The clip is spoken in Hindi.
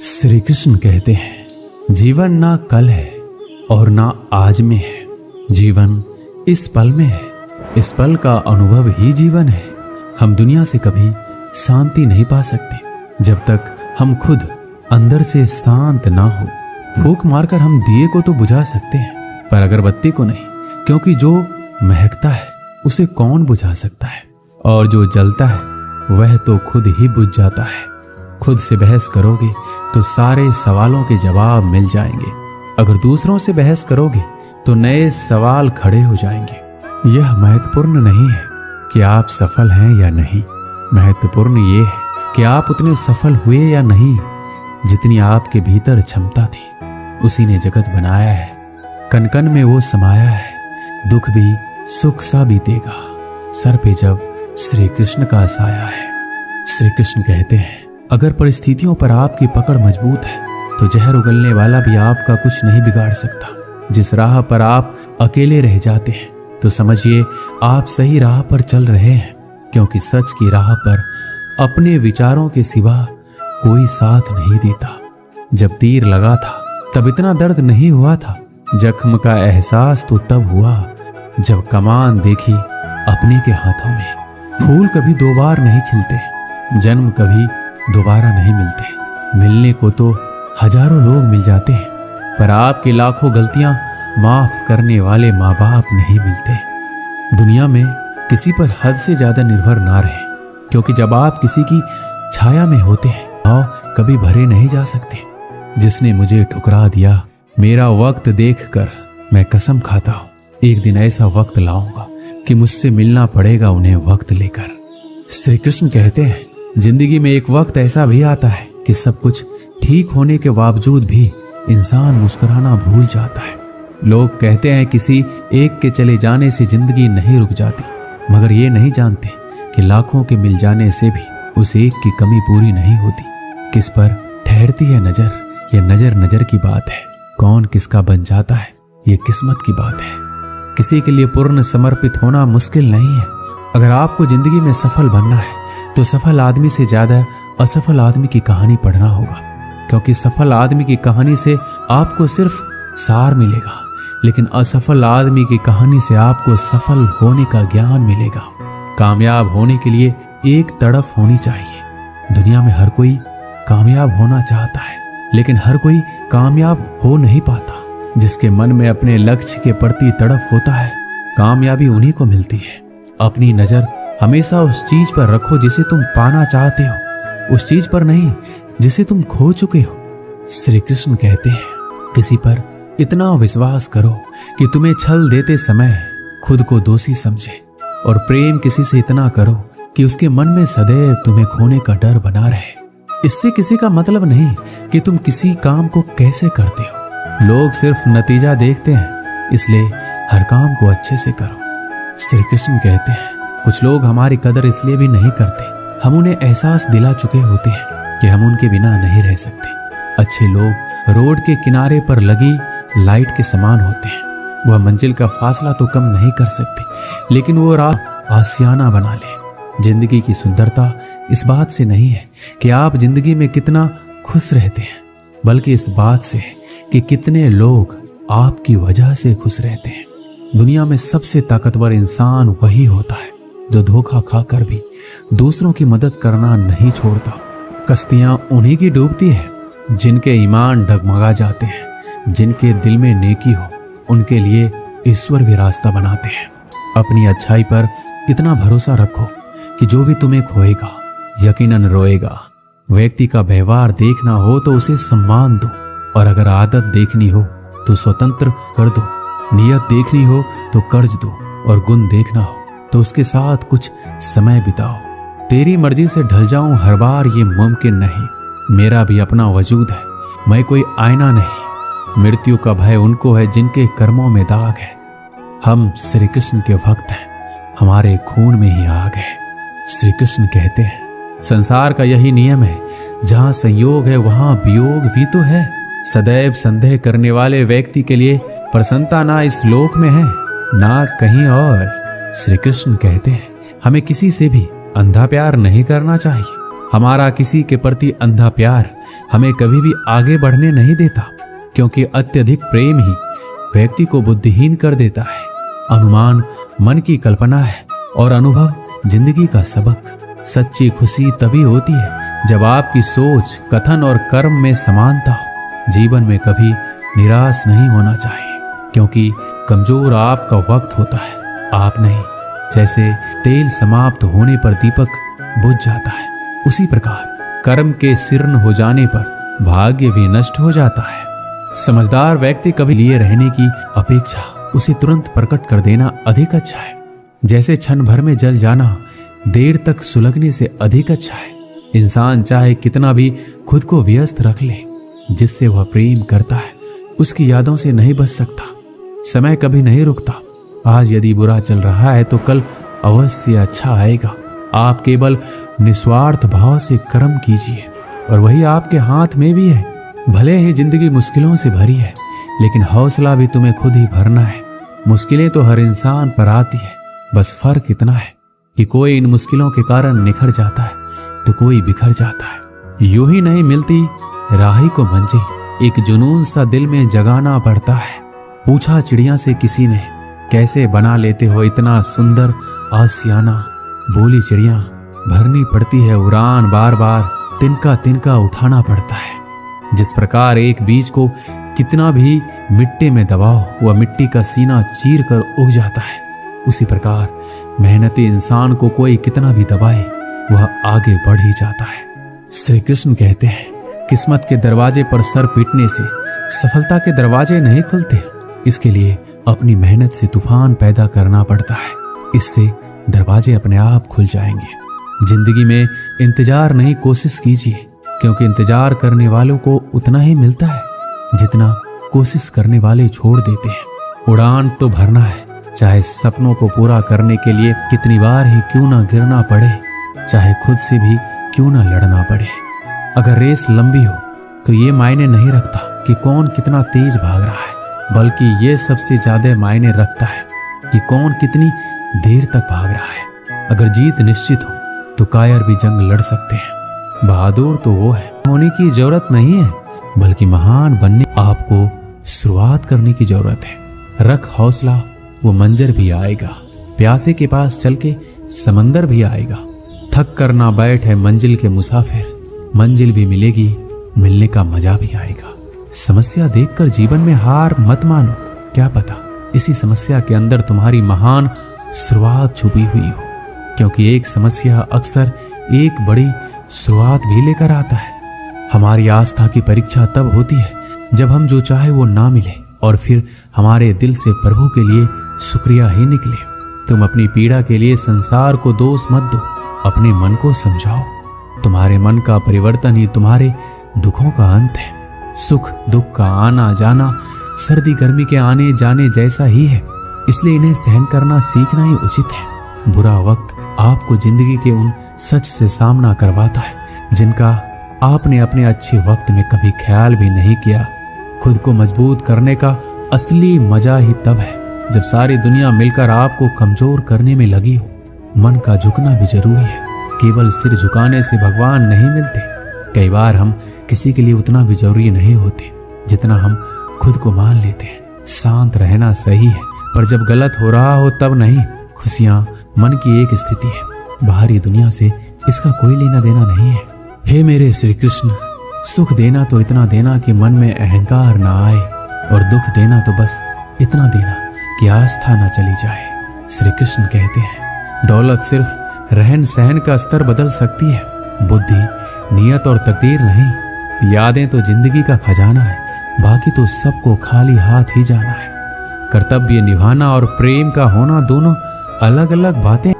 श्री कृष्ण कहते हैं, जीवन ना कल है और ना आज में है, जीवन इस पल में है। इस पल का अनुभव ही जीवन है। हम दुनिया से कभी शांति नहीं पा सकते जब तक हम खुद अंदर से शांत ना हो। फूंक मारकर हम दिए को तो बुझा सकते हैं, पर अगरबत्ती को नहीं, क्योंकि जो महकता है उसे कौन बुझा सकता है, और जो जलता है वह तो खुद ही बुझ जाता है। खुद से बहस करोगे तो सारे सवालों के जवाब मिल जाएंगे। अगर दूसरों से बहस करोगे तो नए सवाल खड़े हो जाएंगे। यह महत्वपूर्ण नहीं है कि आप सफल हैं या नहीं, महत्वपूर्ण ये है कि आप उतने सफल हुए या नहीं जितनी आपके भीतर क्षमता थी। उसी ने जगत बनाया है, कण कण में वो समाया है। दुख भी सुख सा बीतेगा सर पे जब श्री कृष्ण का साया है। श्री कृष्ण कहते हैं, अगर परिस्थितियों पर आपकी पकड़ मजबूत है तो जहर उगलने वाला भी आपका कुछ नहीं बिगाड़ सकता। जिस राह पर आप अकेले रह जाते हैं तो समझिए आप सही राह पर चल रहे हैं, क्योंकि सच की राह पर अपने विचारों के सिवा कोई साथ नहीं देता। जब तीर लगा था तब इतना दर्द नहीं हुआ था, जख्म का एहसास तो तब हुआ जब कमान देखी अपने के हाथों में। फूल कभी दो बार नहीं खिलते, जन्म कभी दोबारा नहीं मिलते। मिलने को तो हजारों लोग मिल जाते हैं, पर आपकी लाखों गलतियां माफ करने वाले माँ बाप नहीं मिलते। दुनिया में किसी पर हद से ज्यादा निर्भर ना रहे, क्योंकि जब आप किसी की छाया में होते हैं तो कभी भरे नहीं जा सकते। जिसने मुझे ठुकरा दिया, मेरा वक्त देखकर मैं कसम खाता हूँ एक दिन ऐसा वक्त लाऊंगा कि मुझसे मिलना पड़ेगा उन्हें वक्त लेकर। श्री कृष्ण कहते हैं, जिंदगी में एक वक्त ऐसा भी आता है कि सब कुछ ठीक होने के बावजूद भी इंसान मुस्कुराना भूल जाता है। लोग कहते हैं किसी एक के चले जाने से जिंदगी नहीं रुक जाती, मगर ये नहीं जानते कि लाखों के मिल जाने से भी उस एक की कमी पूरी नहीं होती। किस पर ठहरती है नजर, ये नजर नजर की बात है। कौन किसका बन जाता है ये किस्मत की बात है। किसी के लिए पूर्ण समर्पित होना मुश्किल नहीं है। अगर आपको जिंदगी में सफल बनना है तो सफल आदमी से ज्यादा असफल आदमी की कहानी पढ़ना होगा, क्योंकि सफल आदमी की कहानी से आपको सिर्फ सार मिलेगा, लेकिन असफल आदमी की कहानी से आपको सफल होने का ज्ञान मिलेगा। कामयाब होने के लिए एक तड़फ होनी चाहिए। दुनिया में हर कोई कामयाब होना चाहता है, लेकिन हर कोई कामयाब हो नहीं पाता। जिसके मन में अपने लक्ष्य के प्रति तड़फ होता है, कामयाबी उन्हीं को मिलती है। अपनी नजर हमेशा उस चीज पर रखो जिसे तुम पाना चाहते हो, उस चीज पर नहीं जिसे तुम खो चुके हो। श्री कृष्ण कहते हैं, किसी पर इतना विश्वास करो कि तुम्हें छल देते समय खुद को दोषी समझे, और प्रेम किसी से इतना करो कि उसके मन में सदैव तुम्हें खोने का डर बना रहे। इससे किसी का मतलब नहीं कि तुम किसी काम को कैसे करते हो। लोग सिर्फ नतीजा देखते हैं, इसलिए हर काम को अच्छे से करो। श्री कृष्ण कहते हैं, कुछ लोग हमारी कदर इसलिए भी नहीं करते, हम उन्हें एहसास दिला चुके होते हैं कि हम उनके बिना नहीं रह सकते। अच्छे लोग रोड के किनारे पर लगी लाइट के समान होते हैं। वह मंजिल का फासला तो कम नहीं कर सकते, लेकिन वो राह आसियाना बना ले। जिंदगी की सुंदरता इस बात से नहीं है कि आप जिंदगी में कितना खुश रहते हैं, बल्कि इस बात से है कि कितने लोग आपकी वजह से खुश रहते हैं। दुनिया में सबसे ताकतवर इंसान वही होता है जो धोखा खाकर भी दूसरों की मदद करना नहीं छोड़ता। कश्तियां उन्हीं की डूबती है जिनके ईमान डगमगा जाते हैं। जिनके दिल में नेकी हो उनके लिए ईश्वर भी रास्ता बनाते हैं। अपनी अच्छाई पर इतना भरोसा रखो कि जो भी तुम्हें खोएगा यकीनन रोएगा। व्यक्ति का व्यवहार देखना हो तो उसे सम्मान दो, और अगर आदत देखनी हो तो स्वतंत्र कर दो। नियत देखनी हो तो कर्ज दो, और गुण देखना हो तो उसके साथ कुछ समय बिताओ। तेरी मर्जी से ढल जाऊं हर बार ये मुमकिन नहीं। मेरा भी अपना वजूद है, मैं कोई आईना नहीं। मृत्यु का भय उनको है जिनके कर्मों में दाग है। हम श्री कृष्ण के भक्त हैं, हमारे खून में ही आग है। श्री कृष्ण कहते हैं, संसार का यही नियम है, जहां संयोग है वहां वियोग भी तो है। सदैव संदेह करने वाले व्यक्ति के लिए प्रसन्नता ना इस लोक में है ना कहीं और। श्री कृष्ण कहते हैं, हमें किसी से भी अंधा प्यार नहीं करना चाहिए। हमारा किसी के प्रति अंधा प्यार हमें कभी भी आगे बढ़ने नहीं देता, क्योंकि अत्यधिक प्रेम ही व्यक्ति को बुद्धिहीन कर देता है। अनुमान मन की कल्पना है और अनुभव जिंदगी का सबक। सच्ची खुशी तभी होती है जब आपकी सोच, कथन और कर्म में समानता हो। जीवन में कभी निराश नहीं होना चाहिए, क्योंकि कमजोर आपका वक्त होता है, आप नहीं। जैसे तेल समाप्त होने पर दीपक बुझ जाता है, उसी प्रकार कर्म के शीर्ण हो जाने पर भाग्य भी नष्ट हो जाता है। समझदार व्यक्ति कभी लिए रहने की अपेक्षा उसे तुरंत प्रकट कर देना अधिक अच्छा है। जैसे क्षण भर में जल जाना देर तक सुलगने से अधिक अच्छा है। इंसान चाहे कितना भी खुद को व्यस्त रख ले, जिससे वह प्रेम करता है उसकी यादों से नहीं बच सकता। समय कभी नहीं रुकता। आज यदि बुरा चल रहा है तो कल अवश्य अच्छा आएगा। आप केवल निस्वार्थ भाव से कर्म कीजिए और वही आपके हाथ में भी है। भले ही जिंदगी मुश्किलों से भरी है, लेकिन हौसला भी तुम्हें खुद ही भरना है। मुश्किलें तो हर इंसान पर आती है, बस फर्क इतना है कि कोई इन मुश्किलों के कारण निखर जाता है तो कोई बिखर जाता है। यूं ही नहीं मिलती राही को मंजिल, एक जुनून सा दिल में जगाना पड़ता है। पूछा चिड़िया से किसी ने, कैसे बना लेते हो इतना सुंदर आशियाना? बोली चिड़िया, भरनी पड़ती है उड़ान, बार बार तिनका तिनका उठाना पड़ता है। जिस प्रकार एक बीज को कितना भी मिट्टी में दबाओ वह मिट्टी का सीना चीर कर उग जाता है, उसी प्रकार मेहनती इंसान को कोई कितना भी दबाए वह आगे बढ़ ही जाता है। श्री कृष्ण कहते हैं, किस्मत के दरवाजे पर सर पीटने से सफलता के दरवाजे नहीं खुलते। इसके लिए अपनी मेहनत से तूफान पैदा करना पड़ता है, इससे दरवाजे अपने आप खुल जाएंगे। जिंदगी में इंतजार नहीं, कोशिश कीजिए, क्योंकि इंतजार करने वालों को उतना ही मिलता है जितना कोशिश करने वाले छोड़ देते हैं। उड़ान तो भरना है, चाहे सपनों को पूरा करने के लिए कितनी बार ही क्यों ना गिरना पड़े, चाहे खुद से भी क्यों ना लड़ना पड़े। अगर रेस लंबी हो तो ये मायने नहीं रखता कि कौन कितना तेज भाग रहा है, बल्कि ये सबसे ज्यादा मायने रखता है कि कौन कितनी देर तक भाग रहा है। अगर जीत निश्चित हो तो कायर भी जंग लड़ सकते हैं। बहादुर तो वो है, होने की जरूरत नहीं है, बल्कि महान बनने आपको शुरुआत करने की जरूरत है। रख हौसला, वो मंजर भी आएगा। प्यासे के पास चल के समंदर भी आएगा। थक कर ना बैठ है मंजिल के मुसाफिर, मंजिल भी मिलेगी, मिलने का मजा भी आएगा। समस्या देखकर जीवन में हार मत मानो, क्या पता इसी समस्या के अंदर तुम्हारी महान शुरुआत छुपी हुई हो, क्योंकि एक समस्या अक्सर एक बड़ी शुरुआत भी लेकर आता है। हमारी आस्था की परीक्षा तब होती है जब हम जो चाहे वो ना मिले और फिर हमारे दिल से प्रभु के लिए शुक्रिया ही निकले। तुम अपनी पीड़ा के लिए संसार को दोष मत दो, अपने मन को समझाओ। तुम्हारे मन का परिवर्तन ही तुम्हारे दुखों का अंत है। सुख दुख का आना जाना सर्दी गर्मी के आने जाने जैसा ही है, इसलिए इन्हें सहन करना सीखना ही उचित है। बुरा वक्त आपको जिंदगी के उन सच से सामना करवाता है जिनका आपने अपने अच्छे वक्त में कभी ख्याल भी नहीं किया। खुद को मजबूत करने का असली मजा ही तब है जब सारी दुनिया मिलकर आपको कमजोर करने में लगी हो। मन का झुकना भी जरूरी है, केवल सिर झुकाने से भगवान नहीं मिलते। कई बार हम किसी के लिए उतना भी जरूरी नहीं होते जितना हम खुद को मान लेते हैं। शांत रहना सही है, पर जब गलत हो रहा हो तब नहीं। खुशियां मन की एक स्थिति है, बाहरी दुनिया से इसका कोई लेना देना नहीं है। हे मेरे श्री कृष्ण, सुख देना तो इतना देना कि मन में अहंकार ना आए, और दुख देना तो बस इतना देना कि आस्था ना चली जाए। श्री कृष्ण कहते हैं, दौलत सिर्फ रहन सहन का स्तर बदल सकती है, बुद्धि नियत और तकदीर नहीं। यादें तो जिंदगी का खजाना है, बाकी तो सबको खाली हाथ ही जाना है। कर्तव्य निभाना और प्रेम का होना दोनों अलग अलग बातें